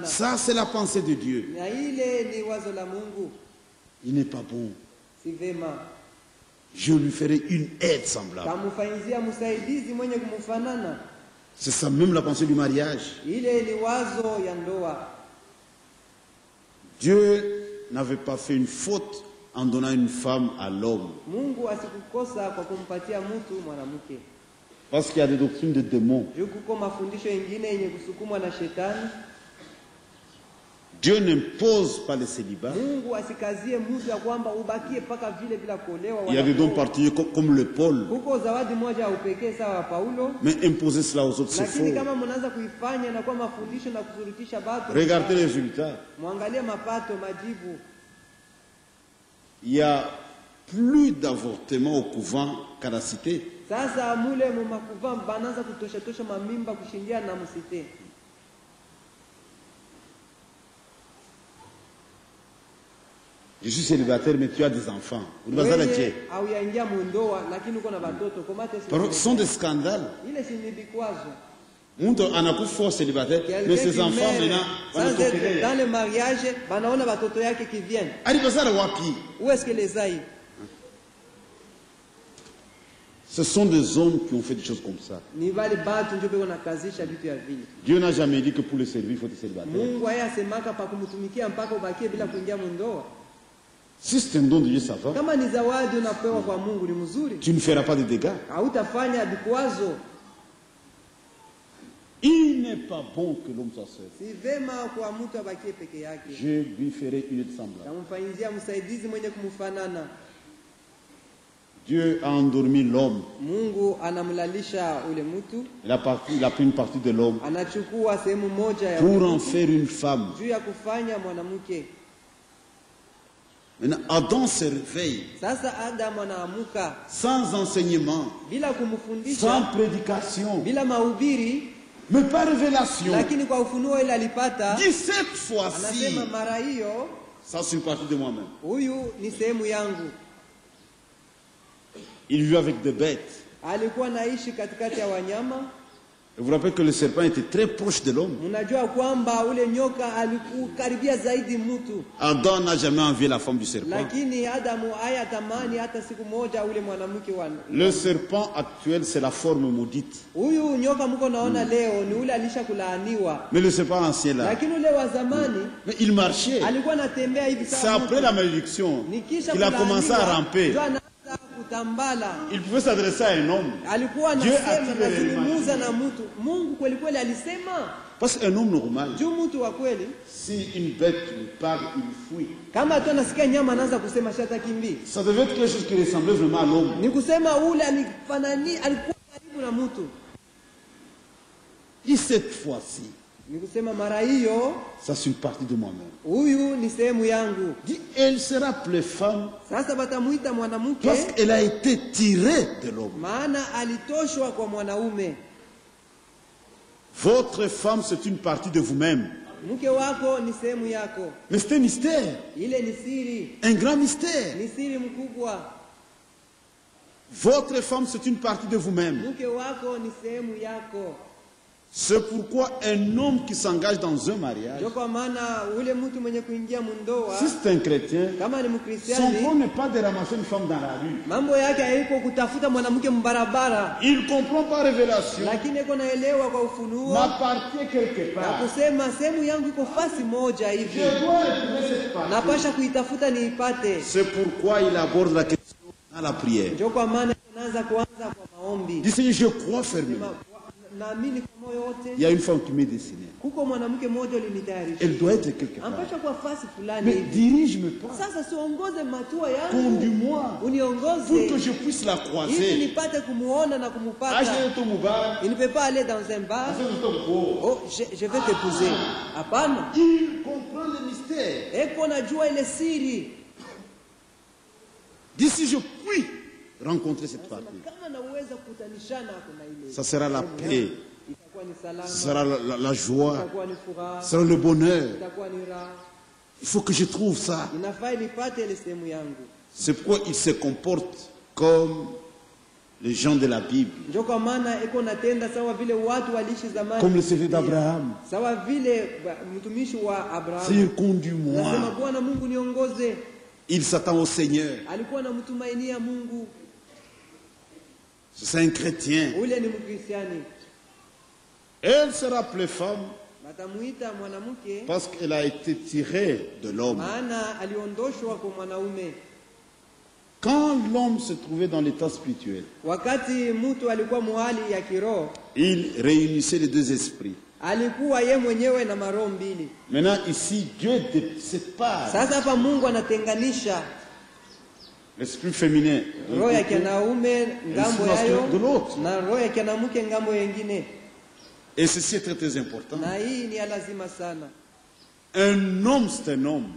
Ça, c'est la pensée de Dieu. Na ile ni wazo la Mungu. Il n'est pas bon. Si vema. Je lui ferai une aide semblable. Kamufanyizia msaidizi mwenye kumfanana. C'est ça même la pensée du mariage. Ile ni wazo ya ndoa. Dieu n'avait pas fait une faute en donnant une femme à l'homme. Mungu asikukosa kwa kumpatia mtu mwanamke. Parce qu'il y a des doctrines de démons. Yuko mafundisho mengine yenye kusukumwa na shetani. Dieu n'impose pas le célibat. Mungu asikazie mtu ya kwamba ubakie paka vile bila kuolewa. Il y a des dons particuliers comme le Paul. Huko zawadi moja ya upekee sawa Paulo. Mais imposer cela aux autres, c'est faux. Lakini kama mnaanza kuifanya na kwa mafundisho na kuzurutisha watu. Regardez les résultats. Muangalie mapato, majibu. Il y a plus d'avortements au couvent qu'à la cité. Sasa mule mu makuva banaanza kutosha mamimba kushindia na msite. Je suis célibataire, mais tu as des enfants. Ce sont des scandales. Mtu anakufa célibataire, mais ses enfants maintenant dans le mariage, banaona batoto yake qui viennent. Alibazara wapi? Où est-ce que les aïe? Ce sont des hommes qui ont fait des choses comme ça. Dieu n'a jamais dit que pour le servir, il faut être célibataire. Si c'est un don de Dieu, ça va. Tu ne feras pas de dégâts. Il n'est pas bon que l'homme soit seul. Je lui ferai une aide semblable. Dieu a endormi l'homme. Il a pris une partie de l'homme pour en faire une femme. Maintenant, Adam se réveille sans enseignement, sans prédication, mais par révélation. 17 fois-ci, ça c'est une partie de moi-même. Il vit avec des bêtes. Et vous rappelez que le serpent était très proche de l'homme. Adam n'a jamais envié la femme du serpent. Le serpent actuel, c'est la forme maudite. Mais le serpent ancien là, mais il marchait. C'est après la malédiction qu'il a commencé à ramper. Il pouvait s'adresser à un homme. Dieu a parce qu'un homme normal, si une bête lui parle, il fuit. Ça devait être quelque chose qui ressemblait vraiment à l'homme. Et cette fois-ci, ça c'est une partie de moi-même. Elle sera appelée femme parce qu'elle a été tirée de l'homme. Votre femme, c'est une partie de vous-même. Mais c'est un mystère. Un grand mystère. Votre femme, c'est une partie de vous-même. C'est pourquoi un homme qui s'engage dans un mariage, si c'est un chrétien, son rôle n'est pas de ramasser une femme dans la rue. Il comprend par révélation ma partie est quelque part. Je dois retrouver cette partie. C'est pourquoi il aborde la question dans la prière. Il dit, je crois fermement. Il y a une femme qui m'est destinée. Elle doit être quelque part. Mais dirige-moi pas. Conduis-moi pour que je puisse la croiser. Il ne peut pas aller dans un bar. Oh, je vais t'épouser. Il comprend le mystère. D'ici je puis rencontrer cette partie. Ça sera la paix, ça sera la joie, ça sera le bonheur. Il faut que je trouve ça. C'est pourquoi il se comporte comme les gens de la Bible. Comme le CV d'Abraham. Seigneur, conduis-moi. Il s'attend au Seigneur. C'est un chrétien. Elle se rappelait femme parce qu'elle a été tirée de l'homme. Quand l'homme se trouvait dans l'état spirituel, il réunissait les deux esprits. Maintenant, ici, Dieu sépare l'esprit féminin de l'autre. Et ceci est très très important. Un homme, c'est un homme.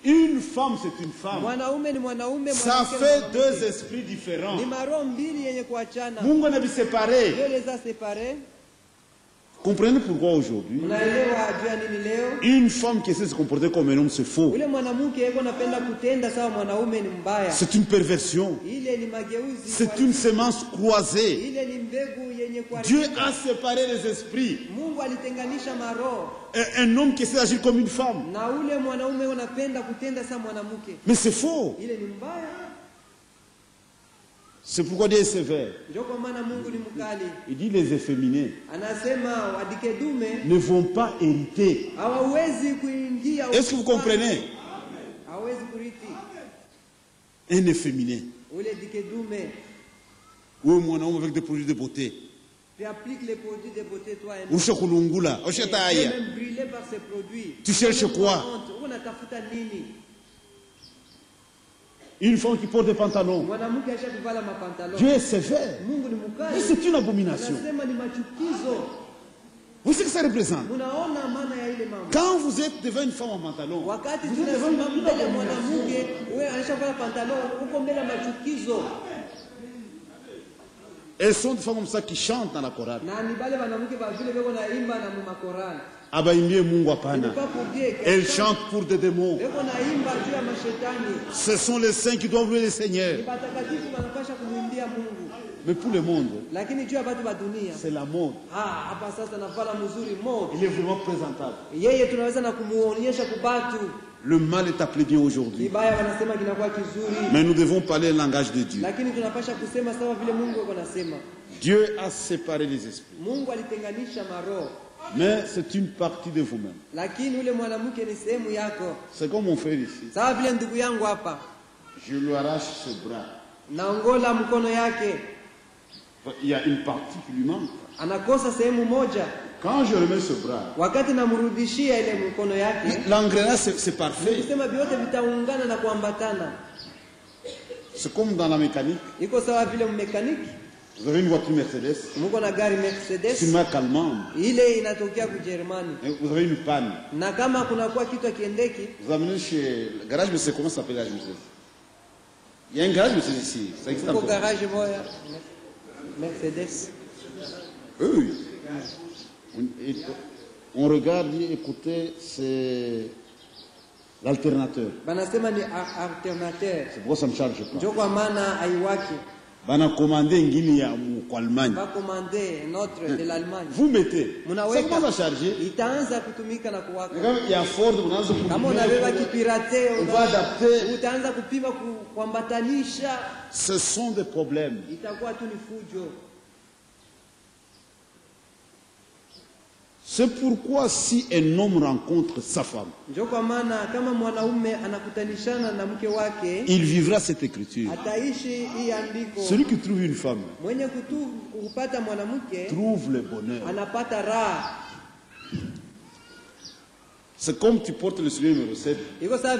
Une femme, c'est une femme. Ça fait deux esprits différents. Mungu a séparé. Comprenez pourquoi aujourd'hui une femme qui essaie de se comporter comme un homme, c'est faux. C'est une perversion. C'est une semence croisée. Dieu a séparé les esprits. Un homme qui essaie d'agir comme une femme. Mais c'est faux. C'est pourquoi Dieu est sévère. Il dit les efféminés ne vont pas hériter. Est-ce que vous comprenez? Un efféminé ou un homme avec des produits de beauté. Tu appliques les produits de beauté, toi, tu es même brûlé par ces produits. Tu cherches quoi? Une femme qui porte des pantalons. Dieu est sévère. Mais c'est une abomination. Vous savez ce que ça représente? Quand vous êtes devant une femme en pantalon, vous êtes devant une abomination. Elles sont des femmes comme ça qui chantent dans la chorale. Elles chantent pour des démons. Ce sont les saints qui doivent louer le Seigneur. Mais pour le monde, c'est la mode. Il est vraiment présentable. Le mal est appelé bien aujourd'hui. Mais nous devons parler le langage de Dieu. Dieu a séparé les esprits. Mais c'est une partie de vous-même. C'est comme mon frère ici. Je lui arrache ce bras. Il y a une partie qui lui manque. Quand je remets ce bras, l'engrenage c'est parfait. C'est comme dans la mécanique. Vous avez une voiture Mercedes. C'est une marque allemande. Vous avez une panne. Vous amenez chez le garage, mais c'est comment ça s'appelle la Mercedes? Il y a un garage Mercedes ici. Ça existe encore. Mercedes. Oui. On regarde, écoutez, c'est l'alternateur. C'est pourquoi ça me charge pas. Bana commandé ngini ya Allemagne. Vous mettez. Ça commence à charger. Il y a Ford, on va adapter. Ce sont des problèmes. C'est pourquoi si un homme rencontre sa femme, il vivra cette écriture. Celui qui trouve une femme trouve le bonheur. C'est comme tu portes le soulier numéro 7. Ça va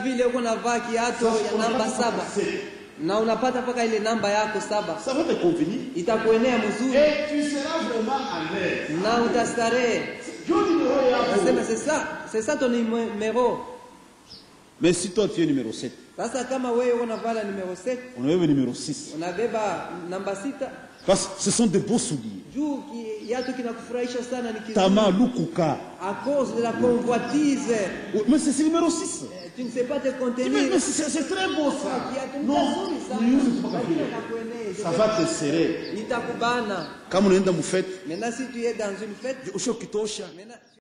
te convenir. Et tu seras vraiment à l'aise. C'est ça ton numéro. Mais si toi tu es numéro 7, on avait le numéro 6. Parce que ce sont des beaux souliers. Tama Lukuka. À cause de la convoitise. Mais c'est le numéro 6. Tu ne sais pas te contenir. Mais c'est très beau ça. Non, ça va te serrer. Itakubana. Kama unaenda mufete. Maintenant si tu es dans une fête. Usho kitosha.